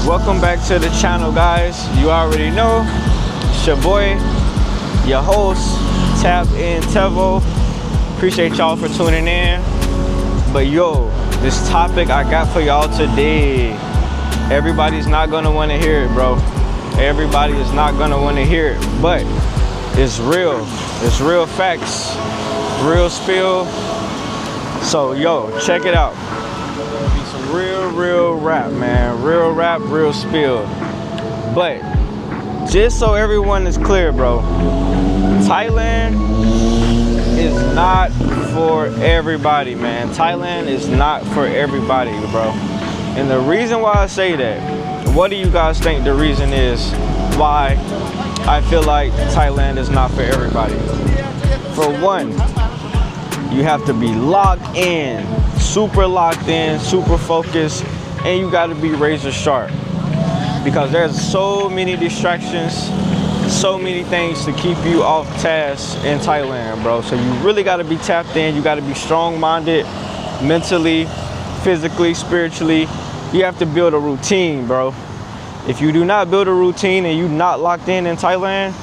Welcome back to the channel, guys. You already know, it's your boy, your host, Tap in Tevo. Appreciate y'all for tuning in. But yo, this topic I got for y'all today, everybody's not gonna want to hear it, bro. Everybody is not gonna want to hear it, but it's real. It's real facts, real spill. So yo, check it out. Be some real rap, man. Real rap, real spill. But just so everyone is clear, bro, Thailand is not for everybody, man. Thailand is not for everybody, bro. And the reason why I say that, what do you guys think the reason is why I feel like Thailand is not for everybody? For one, you have to be locked in, super locked in, super focused, and you got to be razor sharp, because there's so many distractions, so many things to keep you off task in Thailand, bro. So you really got to be tapped in. You got to be strong-minded, mentally, physically, spiritually. You have to build a routine, bro. If you do not build a routine and you're not locked in Thailand,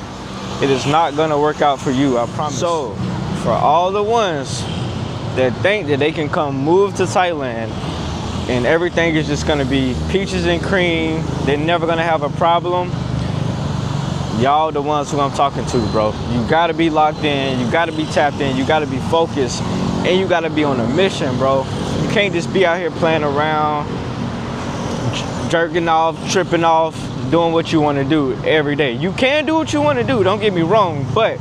it is not gonna work out for you, I promise. So for all the ones that think that they can come move to Thailand and everything is just gonna be peaches and cream, they're never gonna have a problem, y'all the ones who I'm talking to, bro. You gotta be locked in, you gotta be tapped in, you gotta be focused, and you gotta be on a mission, bro. You can't just be out here playing around, jerking off, tripping off, doing what you want to do every day. You can do what you want to do, don't get me wrong, but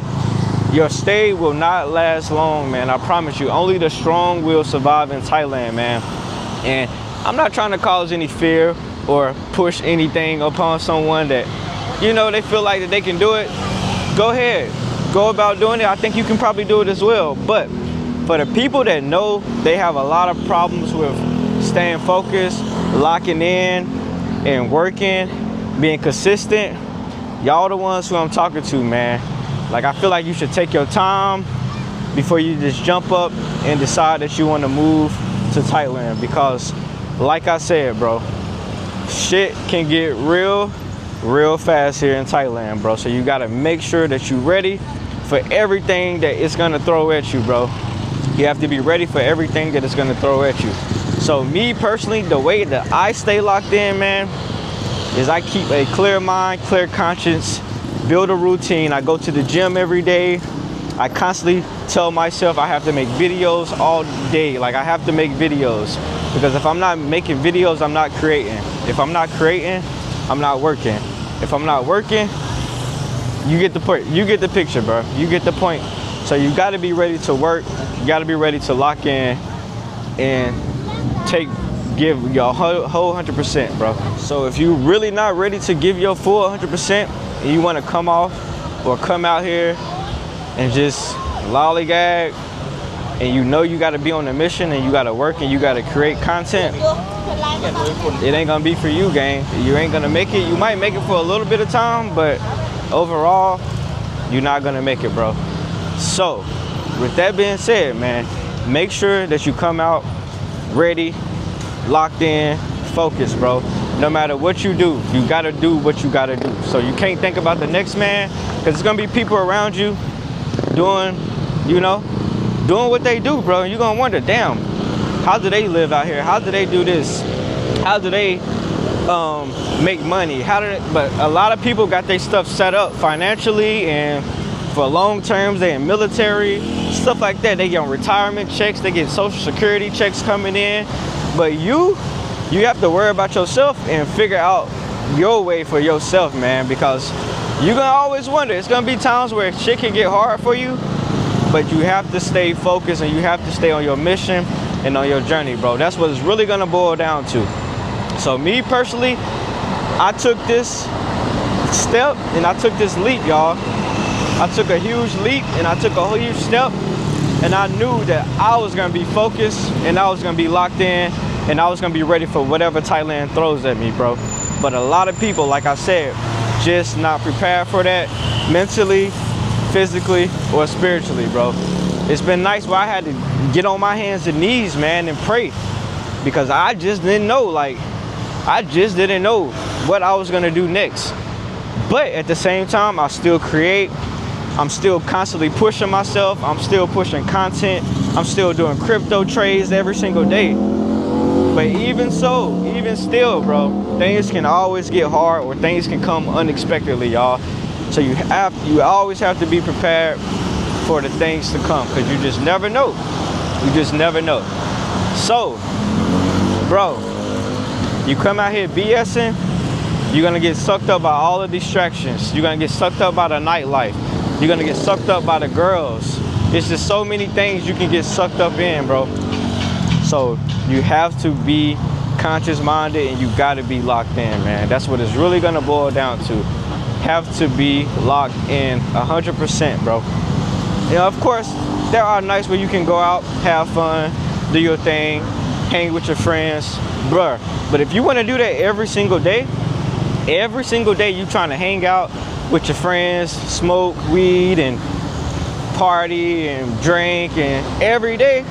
your stay will not last long, man. I promise you. Only the strong will survive in Thailand, man. And I'm not trying to cause any fear or push anything upon someone that, you know, they feel like that they can do it. Go ahead, go about doing it. I think you can probably do it as well. But for the people that know they have a lot of problems with staying focused, locking in, and working, being consistent, y'all the ones who I'm talking to, man. Like, I feel like you should take your time before you just jump up and decide that you want to move to Thailand, because like I said, bro, shit can get real fast here in Thailand, bro. So you got to make sure that you're ready for everything that it's going to throw at you, bro. You have to be ready for everything that it's going to throw at you. So me personally, the way that I stay locked in, man, is I keep a clear mind, clear conscience, build a routine. I go to the gym every day. I constantly tell myself I have to make videos all day. Like, I have to make videos, because if I'm not making videos, I'm not creating. If I'm not creating, I'm not working. If I'm not working, you get the point. You get the picture, bro. You get the point. So you got to be ready to work. You got to be ready to lock in and give your whole 100%, bro. So if you really not ready to give your full 100% and you want to come off or come out here and just lollygag, and you know you got to be on a mission and you got to work and you got to create content, it ain't gonna be for you, gang. You ain't gonna make it. You might make it for a little bit of time, but overall, you're not gonna make it, bro. So with that being said, man, make sure that you come out ready, locked in, focused, bro. No matter what you do, you gotta do what you gotta do. So you can't think about the next man, because there's gonna be people around you doing, you know, doing what they do, bro. And you're gonna wonder, damn, how do they live out here? How do they do this? How do they make money? But a lot of people got their stuff set up financially and for long terms. They in military, stuff like that. They get on retirement checks, they get social security checks coming in. But you have to worry about yourself and figure out your way for yourself, man, because you're gonna always wonder. It's gonna be times where shit can get hard for you, but you have to stay focused and you have to stay on your mission and on your journey, bro. That's what it's really gonna boil down to. So me personally, I took this step and I took this leap, y'all. I took a huge leap and I took a huge step, and I knew that I was gonna be focused and I was gonna be locked in and I was gonna be ready for whatever Thailand throws at me, bro. But a lot of people, like I said, just not prepared for that mentally, physically, or spiritually, bro. It's been nice where I had to get on my hands and knees, man, and pray, because I just didn't know, like, I just didn't know what I was gonna do next. But at the same time, I still create. I'm still constantly pushing myself. I'm still pushing content. I'm still doing crypto trades every single day. But even so, even still, bro, things can always get hard or things can come unexpectedly, y'all. So you always have to be prepared for the things to come, because you just never know. You just never know. So, bro, you come out here BSing, you're gonna get sucked up by all the distractions. You're gonna get sucked up by the nightlife. You're gonna get sucked up by the girls. It's just so many things you can get sucked up in, bro. So you have to be conscious minded and you gotta be locked in, man. That's what it's really gonna boil down to. Have to be locked in 100%, bro. You know, of course, there are nights where you can go out, have fun, do your thing, hang with your friends, bruh. But if you wanna do that every single day you trying to hang out with your friends, smoke weed and party and drink and every day,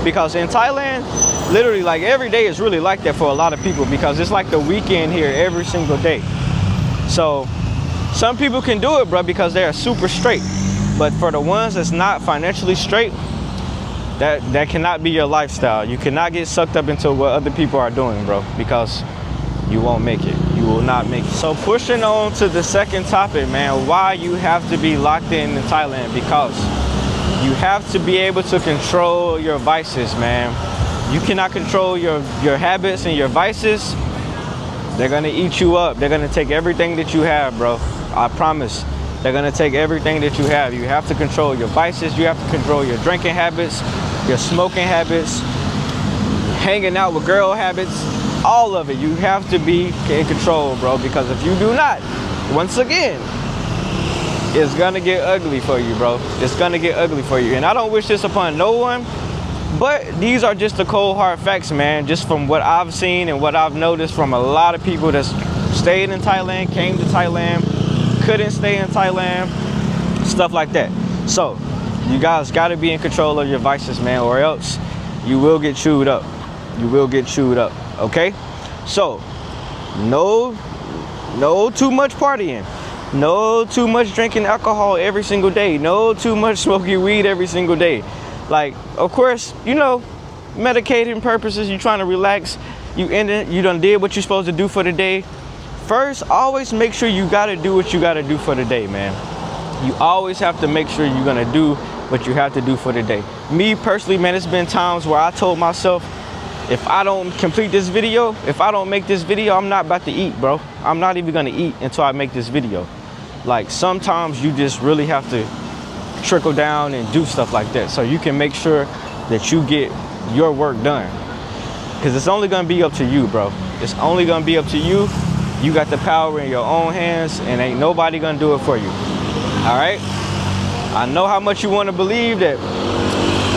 because in Thailand, literally like every day is really like that for a lot of people, because it's like the weekend here every single day. So some people can do it, bro, because they are super straight. But for the ones that's not financially straight, that cannot be your lifestyle. You cannot get sucked up into what other people are doing, bro, because you won't make it. You will not make it. So pushing on to the second topic, man, why you have to be locked in Thailand, because you have to be able to control your vices, man. You cannot control your habits and your vices. They're gonna eat you up. They're gonna take everything that you have, bro. I promise. They're gonna take everything that you have. You have to control your vices. You have to control your drinking habits, your smoking habits, hanging out with girl habits, all of it. You have to be in control, bro, because if you do not, once again, it's gonna get ugly for you, bro. It's gonna get ugly for you. And I don't wish this upon no one, but these are just the cold hard facts, man, just from what I've seen and what I've noticed from a lot of people that's stayed in Thailand, came to Thailand, couldn't stay in Thailand, stuff like that. So you guys got to be in control of your vices, man, or else you will get chewed up. You will get chewed up. Okay, so no too much partying, no too much drinking alcohol every single day, no too much smoking weed every single day. Like, of course, you know, medicating purposes, you trying to relax, you done did what you're supposed to do for the day. First, always make sure you gotta do what you gotta do for the day, man. You always have to make sure you're gonna do what you have to do for the day. Me personally, man, it's been times where I told myself, if I don't complete this video, if I don't make this video, I'm not about to eat, bro. I'm not even gonna eat until I make this video. Like, sometimes you just really have to trickle down and do stuff like that so you can make sure that you get your work done. Because it's only gonna be up to you, bro. It's only gonna be up to you. You got the power in your own hands and ain't nobody gonna do it for you. All right? I know how much you wanna believe that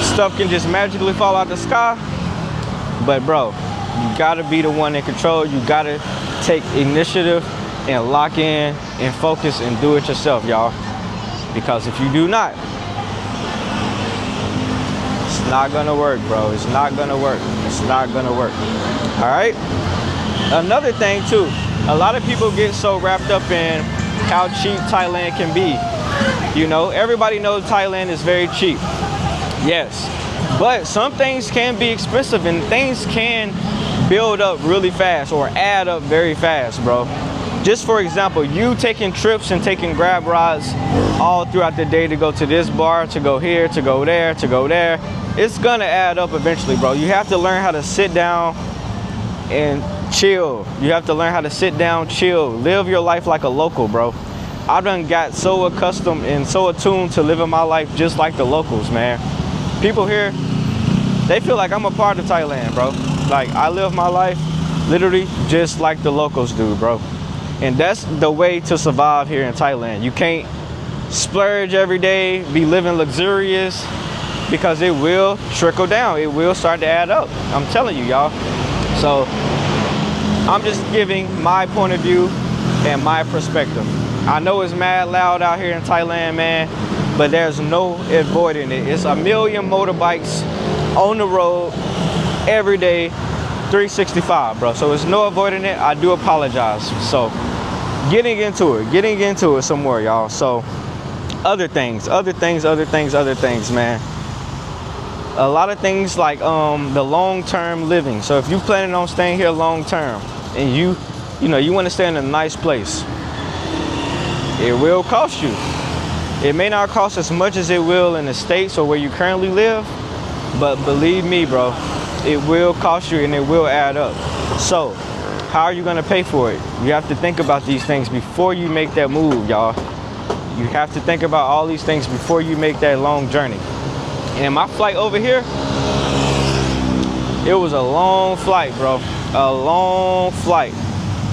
stuff can just magically fall out the sky. But bro, you gotta be the one in control. You gotta take initiative and lock in and focus and do it yourself, y'all. Because if you do not, it's not gonna work, bro. It's not gonna work. It's not gonna work. All right? Another thing too, a lot of people get so wrapped up in how cheap Thailand can be. You know, everybody knows Thailand is very cheap. Yes. But some things can be expensive and things can build up really fast or add up very fast, bro. Just for example, you taking trips and taking grab rides all throughout the day to go to this bar, to go here, to go there, to go there. It's gonna add up eventually, bro. You have to learn how to sit down and chill. You have to learn how to sit down, chill, live your life like a local, bro. I done got so accustomed and so attuned to living my life just like the locals, man. People here, they feel like I'm a part of Thailand, bro. Like, I live my life literally just like the locals do, bro. And that's the way to survive here in Thailand. You can't splurge every day, be living luxurious, because it will trickle down. It will start to add up. I'm telling you, y'all. So I'm just giving my point of view and my perspective. I know it's mad loud out here in Thailand, man, but there's no avoiding it. It's a million motorbikes on the road every day, 365, bro. So there's no avoiding it. I do apologize. So getting into it some more, y'all. So other things, man. A lot of things like the long-term living. So if you planning on staying here long-term and you want to stay in a nice place, it will cost you. It may not cost as much as it will in the States or where you currently live, but believe me, bro, it will cost you and it will add up. So how are you going to pay for it? You have to think about these things before you make that move, y'all. You have to think about all these things before you make that long journey. And my flight over here, it was a long flight, bro. A long flight.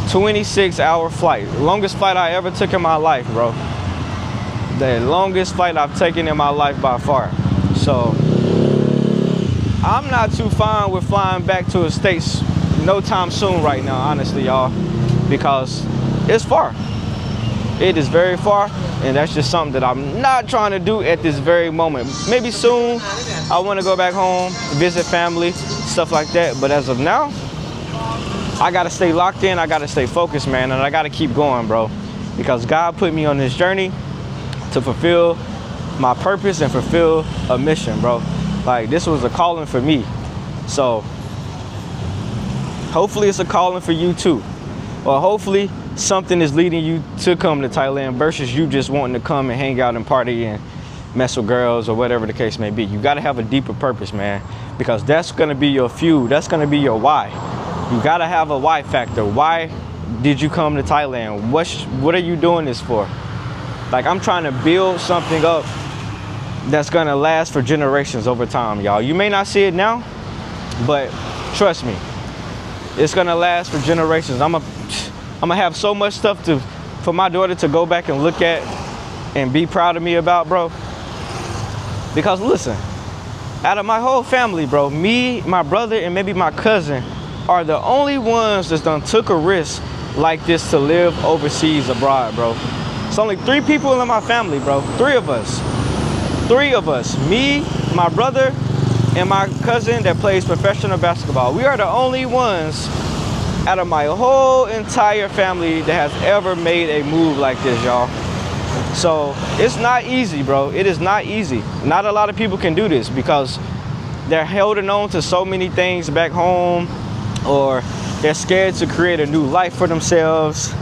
26-hour flight. Longest flight I ever took in my life, bro. The longest flight I've taken in my life by far. So I'm not too fine with flying back to the States no time soon right now, honestly, y'all, because it's far. It is very far, and that's just something that I'm not trying to do at this very moment. Maybe soon I want to go back home, visit family, stuff like that, but as of now, I gotta stay locked in, I gotta stay focused, man, and I gotta keep going, bro, because God put me on this journey to fulfill my purpose and fulfill a mission, bro. Like, this was a calling for me. So hopefully it's a calling for you too. Or hopefully something is leading you to come to Thailand versus you just wanting to come and hang out and party and mess with girls or whatever the case may be. You gotta have a deeper purpose, man, because that's gonna be your fuel. That's gonna be your why. You gotta have a why factor. Why did you come to Thailand? What are you doing this for? Like, I'm trying to build something up that's gonna last for generations over time, y'all. You may not see it now, but trust me, it's gonna last for generations. I'm gonna have so much stuff for my daughter to go back and look at and be proud of me about, bro. Because listen, out of my whole family, bro, me, my brother, and maybe my cousin are the only ones that's done took a risk like this to live overseas abroad, bro. It's only 3 people in my family, bro. 3 of us. 3 of us. Me, my brother, and my cousin that plays professional basketball. We are the only ones out of my whole entire family that has ever made a move like this, y'all. So it's not easy, bro. It is not easy. Not a lot of people can do this because they're holding on to so many things back home, or they're scared to create a new life for themselves.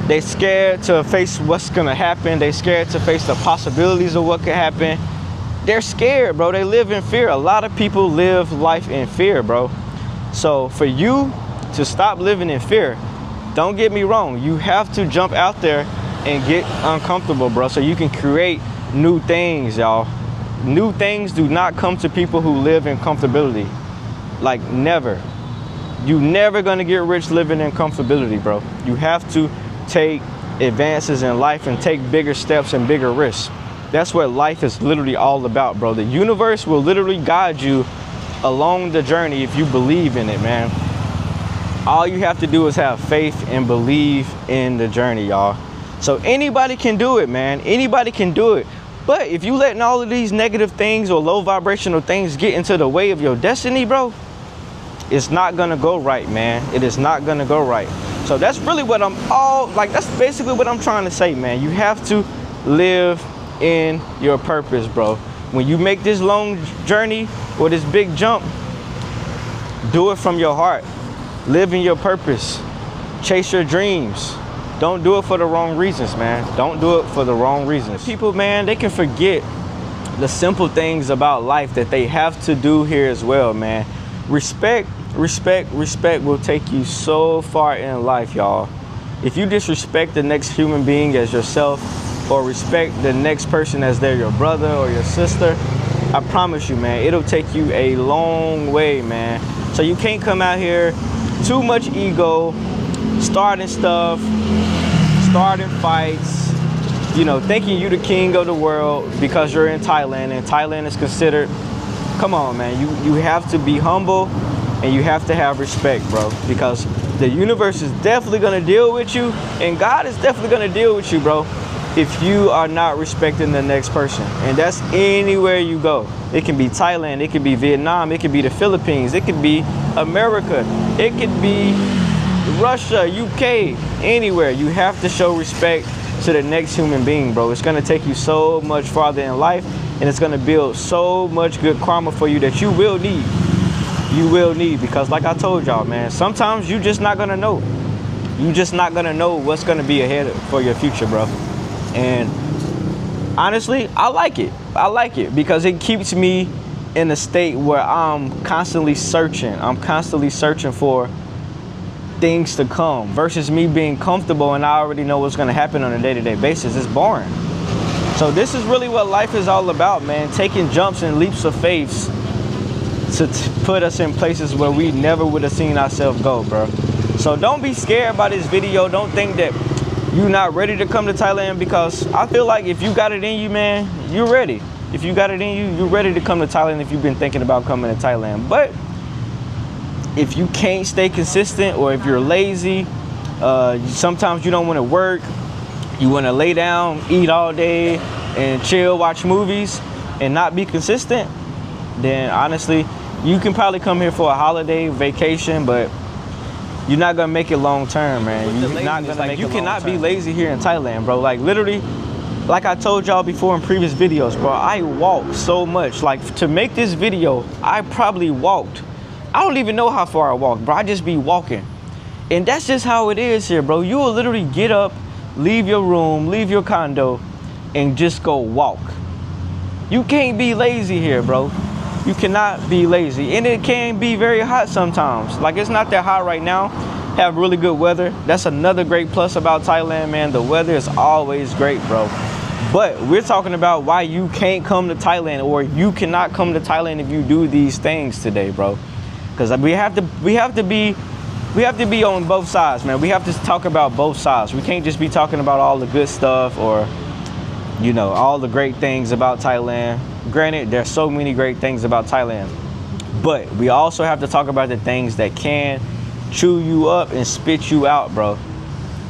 They're scared to face what's gonna happen. They're scared to face the possibilities of what could happen. They're scared, bro. They live in fear. A lot of people live life in fear, bro. So for you to stop living in fear, don't get me wrong, you have to jump out there and get uncomfortable, bro, so you can create new things, y'all. New things do not come to people who live in comfortability. Like, never. You never gonna get rich living in comfortability, bro. You have to take advances in life and take bigger steps and bigger risks. That's what life is literally all about, bro. The universe will literally guide you along the journey if you believe in it, man. All you have to do is have faith and believe in the journey, y'all. So anybody can do it, man. Anybody can do it. But if you letting all of these negative things or low vibrational things get into the way of your destiny, bro, it's not gonna go right, man. It is not gonna go right. So that's really what that's basically what I'm trying to say, man. You have to live in your purpose, bro. When you make this long journey or this big jump, do it from your heart. Live in your purpose. Chase your dreams. Don't do it for the wrong reasons, man. Don't do it for the wrong reasons. People, man, they can forget the simple things about life that they have to do here as well, man. Respect will take you so far in life, y'all. If you disrespect the next human being as yourself, or respect the next person as they're your brother or your sister, I promise you, man, it'll take you a long way, man. So you can't come out here too much ego, starting stuff, starting fights, thinking you the king of the world because you're in Thailand, and Thailand is considered, come on, man, you have to be humble and you have to have respect, bro, because the universe is definitely gonna deal with you, and God is definitely gonna deal with you, bro. if you are not respecting the next person. And that's anywhere you go. It can be Thailand, it could be Vietnam, it could be the Philippines, it could be America, it could be Russia, UK, anywhere. You have to show respect to the next human being, bro. It's gonna take you so much farther in life, and it's gonna build so much good karma for you that you will need. You will need, because like I told y'all, man, sometimes you just not gonna know. You just not gonna know what's gonna be ahead for your future, bro. And honestly, I like it. I like it because it keeps me in a state where I'm constantly searching. I'm constantly searching for things to come versus me being comfortable and I already know what's going to happen on a day-to-day basis. It's boring. So this is really what life is all about, man. Taking jumps and leaps of faith to put us in places where we never would have seen ourselves go, bro. So don't be scared by this video. Don't think that you're not ready to come to Thailand, because I feel like if you got it in you, man, you're ready. If you got it in you, you're ready to come to Thailand if you've been thinking about coming to Thailand. But if you can't stay consistent, or if you're lazy, sometimes you don't want to work, you want to lay down, eat all day, and chill, watch movies, and not be consistent, then honestly, you can probably come here for a holiday, vacation, but you're not gonna make it long term, man. You're not gonna make it. You cannot be lazy here in Thailand, bro. Like literally, like I told y'all before in previous videos, bro, I walk so much. Like to make this video, I probably walked. I don't even know how far I walked, bro. I just be walking. And that's just how it is here, bro. You will literally get up, leave your room, leave your condo, and just go walk. You can't be lazy here, bro. You cannot be lazy. And it can be very hot sometimes. Like it's not that hot right now. Have really good weather. That's another great plus about Thailand, man. The weather is always great, bro. But we're talking about why you can't come to Thailand, or you cannot come to Thailand if you do these things today, bro. Because we have to be on both sides, man. We have to talk about both sides. We can't just be talking about all the good stuff, or you know, all the great things about Thailand. Granted, there's so many great things about Thailand, but we also have to talk about the things that can chew you up and spit you out, bro,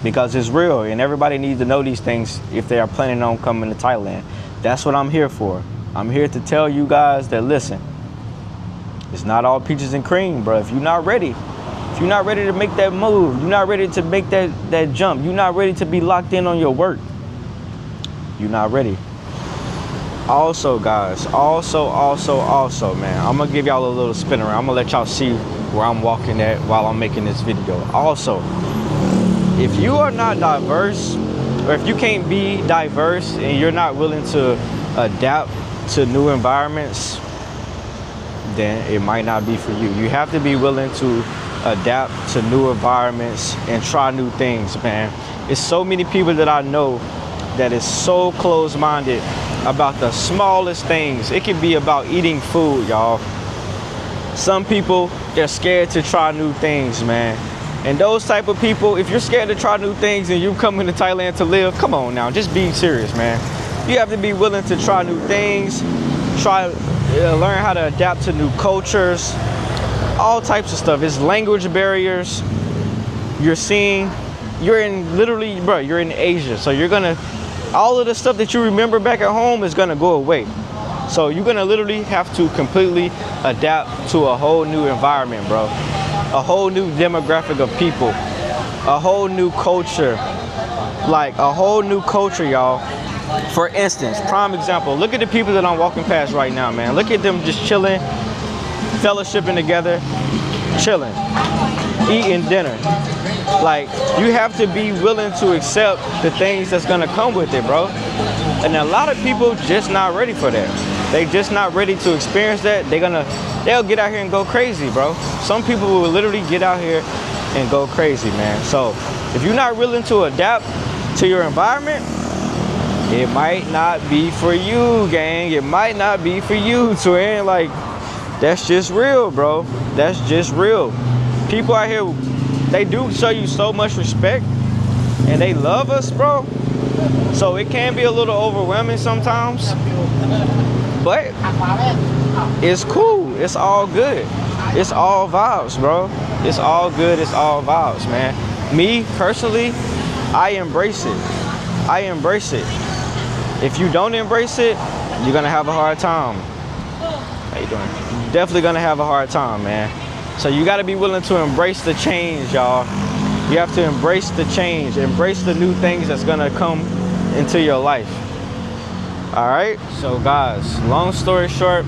because it's real, and everybody needs to know these things if they are planning on coming to Thailand. That's what I'm here for. I'm here to tell you guys that, listen, it's not all peaches and cream, bro. If you're not ready to make that move, you're not ready to make that jump, you're not ready to be locked in on your work, you're not ready. Also, guys, also, man, I'm gonna give y'all a little spin around. I'm gonna let y'all see where I'm walking at while I'm making this video. Also, if you are not diverse, or if you can't be diverse and you're not willing to adapt to new environments, then it might not be for you. You have to be willing to adapt to new environments and try new things, man. It's so many people that I know that is so close-minded about the smallest things. It could be about eating food, y'all. Some people, they're scared to try new things, man. And those type of people, if you're scared to try new things and you're coming to Thailand to live, come on now, just be serious, man. You have to be willing to try new things, learn how to adapt to new cultures, all types of stuff. It's language barriers. You're in literally, bro, you're in Asia, so you're gonna, all of the stuff that you remember back at home is gonna go away. So you're gonna literally have to completely adapt to a whole new environment, bro. A whole new demographic of people, a whole new culture, like a whole new culture, y'all. For instance, prime example, look at the people that I'm walking past right now, man. Look at them just chilling, fellowshipping together, chilling, eating dinner. Like, you have to be willing to accept the things that's gonna come with it, bro. And a lot of people just not ready for that. They just not ready to experience that. They'll get out here and go crazy, bro. Some people will literally get out here and go crazy, man. So if you're not willing to adapt to your environment, it might not be for you, gang. It might not be for you, twin. Like, that's just real, bro. That's just real. People out here, they do show you so much respect and they love us, bro. So it can be a little overwhelming sometimes, but it's cool. It's all good. It's all vibes, bro. It's all good. It's all vibes, man. Me personally, I embrace it. I embrace it. If you don't embrace it, you're gonna have a hard time. How you doing? You're definitely gonna have a hard time, man. So you gotta be willing to embrace the change, y'all. You have to embrace the change, embrace the new things that's gonna come into your life. All right, so guys, long story short,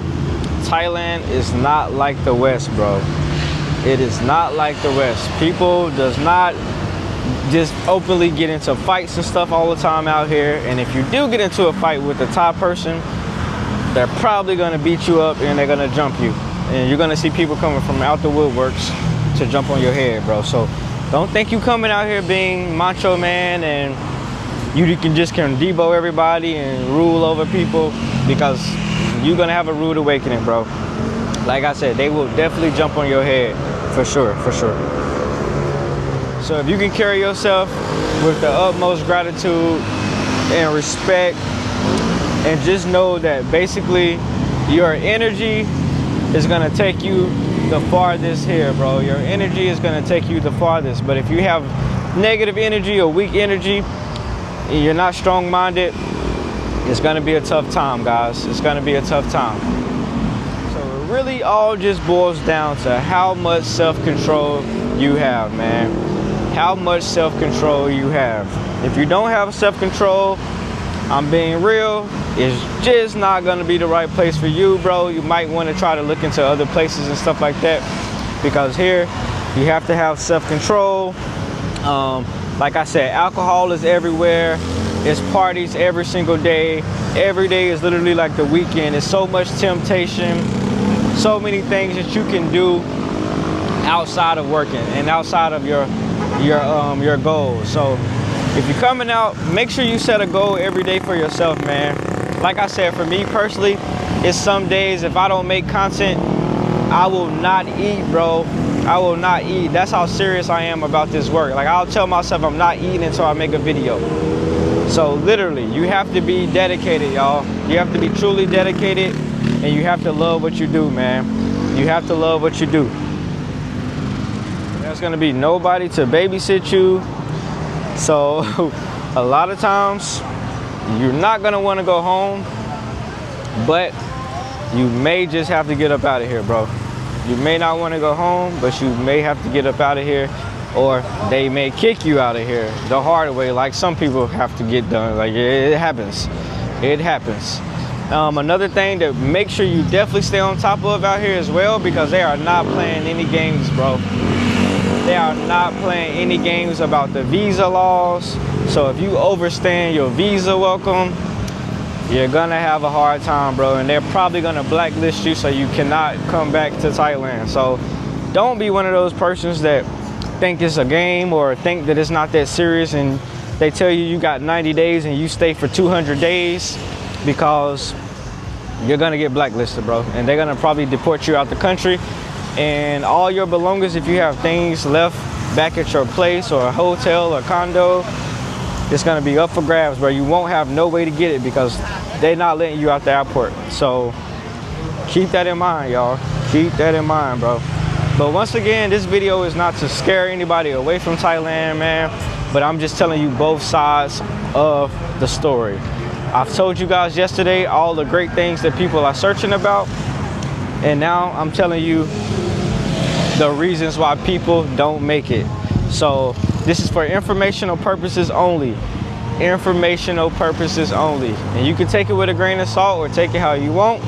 Thailand is not like the West, bro. It is not like the West. People does not just openly get into fights and stuff all the time out here. And if you do get into a fight with a Thai person, they're probably gonna beat you up and they're gonna jump you. And you're gonna see people coming from out the woodworks to jump on your head, bro. So don't think you coming out here being macho man and you can Tevo everybody and rule over people, because you're gonna have a rude awakening, bro. Like I said, they will definitely jump on your head, for sure, for sure. So if you can carry yourself with the utmost gratitude and respect, and just know that basically your energy is gonna take you the farthest here, bro. Your energy is gonna take you the farthest. But if you have negative energy or weak energy, and you're not strong-minded, it's gonna be a tough time, guys. It's gonna be a tough time. So it really all just boils down to how much self-control you have, man. How much self-control you have. If you don't have self-control, I'm being real, it's just not gonna be the right place for you, bro. You might wanna try to look into other places and stuff like that, because here, you have to have self-control. Like I said, alcohol is everywhere. It's parties every single day. Every day is literally like the weekend. It's so much temptation, so many things that you can do outside of working and outside of your goals. So if you're coming out, make sure you set a goal every day for yourself, man. Like I said, for me personally, it's some days if I don't make content, I will not eat, bro. I will not eat. That's how serious I am about this work. Like, I'll tell myself I'm not eating until I make a video. So literally, you have to be dedicated, y'all. You have to be truly dedicated, and you have to love what you do, man. You have to love what you do. There's gonna be nobody to babysit you. So a lot of times, you're not gonna wanna go home, but you may just have to get up out of here, bro. You may not want to go home, but you may have to get up out of here, or they may kick you out of here the hard way, like some people have to get done. Like, it happens. It happens. Another thing to make sure you definitely stay on top of out here as well, because they are not playing any games, bro. They are not playing any games about the visa laws. So if you overstaying your visa welcome, you're gonna have a hard time, bro, and they're probably gonna blacklist you so you cannot come back to Thailand. So don't be one of those persons that think it's a game or think that it's not that serious and they tell you you got 90 days and you stay for 200 days, because you're gonna get blacklisted, bro, and they're gonna probably deport you out the country, and all your belongings, if you have things left back at your place or a hotel or condo, it's gonna be up for grabs, bro. You won't have no way to get it because they're not letting you out the airport. So keep that in mind, y'all. Keep that in mind, bro. But once again, this video is not to scare anybody away from Thailand, man, but I'm just telling you both sides of the story. I've told you guys yesterday all the great things that people are searching about, and now I'm telling you the reasons why people don't make it. So this is for informational purposes only. Informational purposes only. And you can take it with a grain of salt or take it how you want,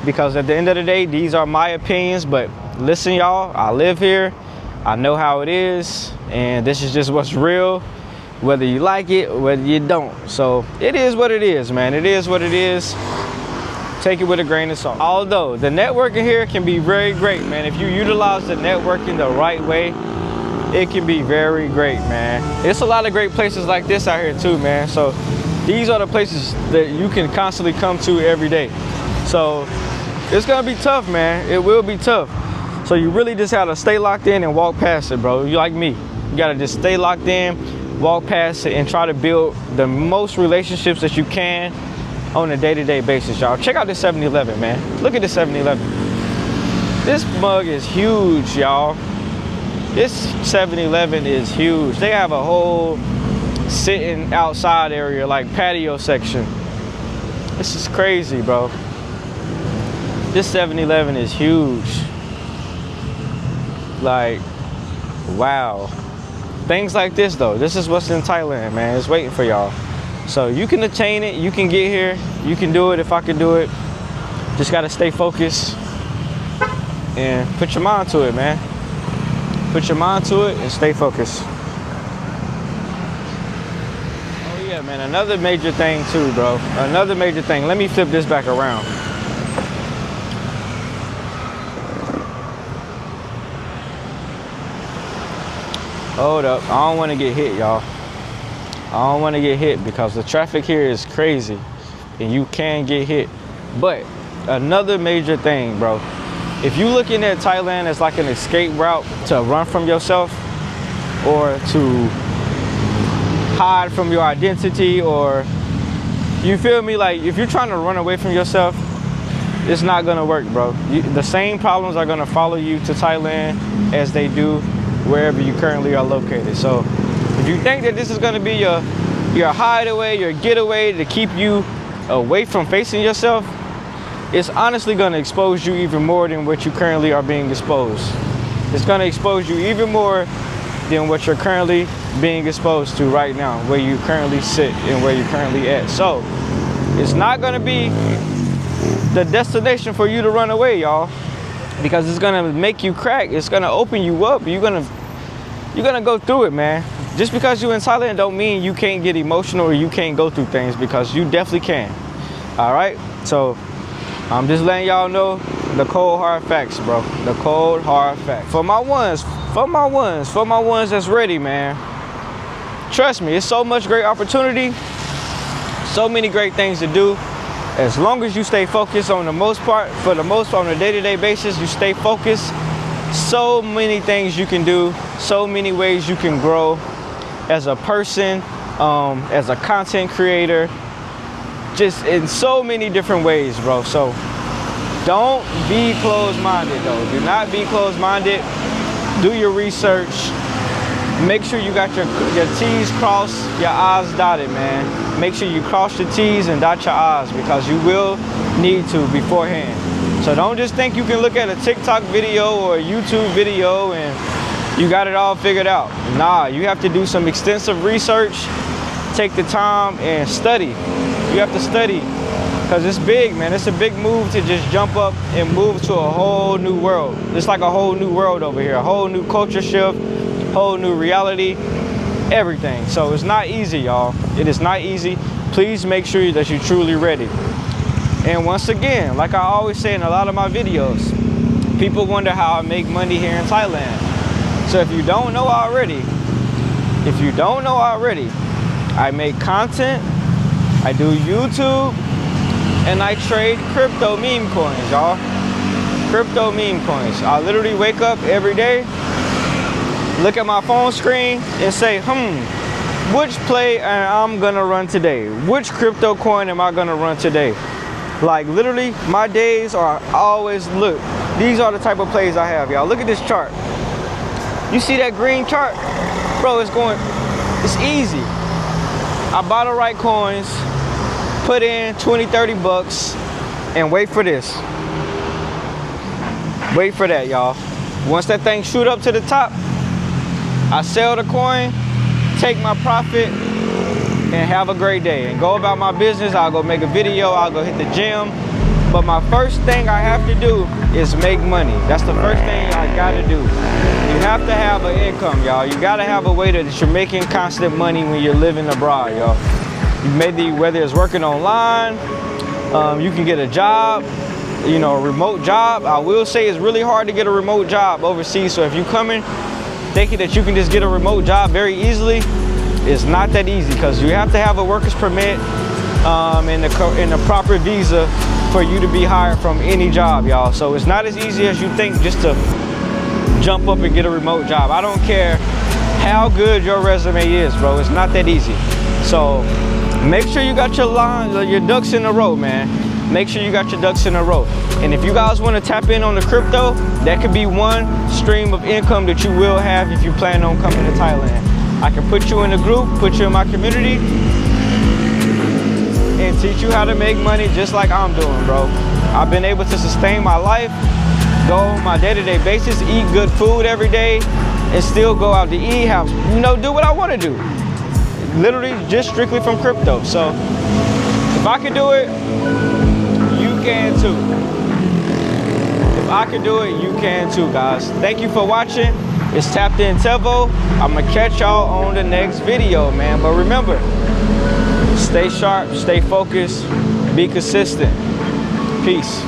because at the end of the day, these are my opinions. But listen, y'all, I live here. I know how it is. And this is just what's real, whether you like it or whether you don't. So it is what it is, man. It is what it is. Take it with a grain of salt. Although the networking here can be very great, man. If you utilize the networking the right way, it can be very great, man. It's a lot of great places like this out here too, man. So these are the places that you can constantly come to every day. So it's gonna be tough, man. It will be tough. So you really just have to stay locked in and walk past it, bro. You like me. You gotta just stay locked in, walk past it, and try to build the most relationships that you can on a day-to-day basis, y'all. Check out this 7-Eleven, man. Look at this 7-Eleven. This mug is huge, y'all. This 7-Eleven is huge. They have a whole sitting outside area, like patio section. This is crazy, bro. This 7-Eleven is huge. Like, wow. Things like this though, this is what's in Thailand, man. It's waiting for y'all. So you can attain it, you can get here, you can do it if I can do it. Just gotta stay focused and put your mind to it, man. Put your mind to it and stay focused. Oh yeah, man, another major thing too, bro. Another major thing. Let me flip this back around. Hold up, I don't wanna get hit, y'all. I don't wanna get hit because the traffic here is crazy and you can get hit. But another major thing, bro. If you looking at Thailand as like an escape route to run from yourself or to hide from your identity, or you feel me, like if you're trying to run away from yourself, it's not gonna work, bro. The same problems are gonna follow you to Thailand as they do wherever you currently are located. So if you think that this is gonna be your hideaway, your getaway to keep you away from facing yourself, it's honestly gonna expose you even more than what you currently are being exposed. It's gonna expose you even more than what you're currently being exposed to right now, where you currently sit and where you're currently at. So it's not gonna be the destination for you to run away, y'all, because it's gonna make you crack. It's gonna open you up. You're gonna go through it, man. Just because you're in Thailand don't mean you can't get emotional or you can't go through things, because you definitely can. All right, so I'm just letting y'all know the cold hard facts, bro. The cold hard facts. For my ones that's ready, man. Trust me, it's so much great opportunity, so many great things to do. As long as you stay focused on the most part, for the most part on a day-to-day basis, you stay focused. So many things you can do, so many ways you can grow as a person, as a content creator, just in so many different ways, bro. So don't be closed-minded though. Do not be closed-minded. Do your research. Make sure you got your T's crossed, your I's dotted, man. Make sure you cross your T's and dot your I's, because you will need to beforehand. So don't just think you can look at a TikTok video or a YouTube video and you got it all figured out. Nah, you have to do some extensive research, take the time and study. You have to study, because it's big, man. It's a big move to just jump up and move to a whole new world. It's like a whole new world over here, a whole new culture shift, whole new reality, everything. So it's not easy, y'all. It is not easy. Please make sure that you're truly ready. And once again, like I always say in a lot of my videos, people wonder how I make money here in Thailand. So if you don't know already, I make content, I do YouTube, and I trade crypto meme coins, y'all. Crypto meme coins. I literally wake up every day, look at my phone screen and say, which play I'm gonna run today? Which crypto coin am I gonna run today? Like literally, my days are always, look, these are the type of plays I have, y'all. Look at this chart. You see that green chart? Bro, it's easy. I buy the right coins, put in 20, 30 bucks, and wait for this. Wait for that, y'all. Once that thing shoot up to the top, I sell the coin, take my profit, and have a great day and go about my business. I'll go make a video, I'll go hit the gym. But my first thing I have to do is make money. That's the first thing I gotta do. You have to have an income, y'all. You gotta have a way that you're making constant money when you're living abroad, y'all. Whether it's working online, you can get a job, you know, a remote job. I will say it's really hard to get a remote job overseas. So if you're coming thinking that you can just get a remote job very easily, it's not that easy, because you have to have a worker's permit and the proper visa for you to be hired from any job, y'all. So it's not as easy as you think just to jump up and get a remote job. I don't care how good your resume is, bro. It's not that easy. So make sure you got your ducks in a row, man. Make sure you got your ducks in a row. And if you guys want to tap in on the crypto, that could be one stream of income that you will have if you plan on coming to Thailand. I can put you in a group, put you in my community, and teach you how to make money just like I'm doing, bro. I've been able to sustain my life, go on my day-to-day basis, eat good food every day, and still go out to eat, have, do what I want to do. Literally just strictly from crypto. So if I can do it, you can too. If I can do it, you can too, guys. Thank you for watching. It's Tapped In Tevo. I'm gonna catch y'all on the next video, man. But remember, stay sharp, stay focused, be consistent. Peace.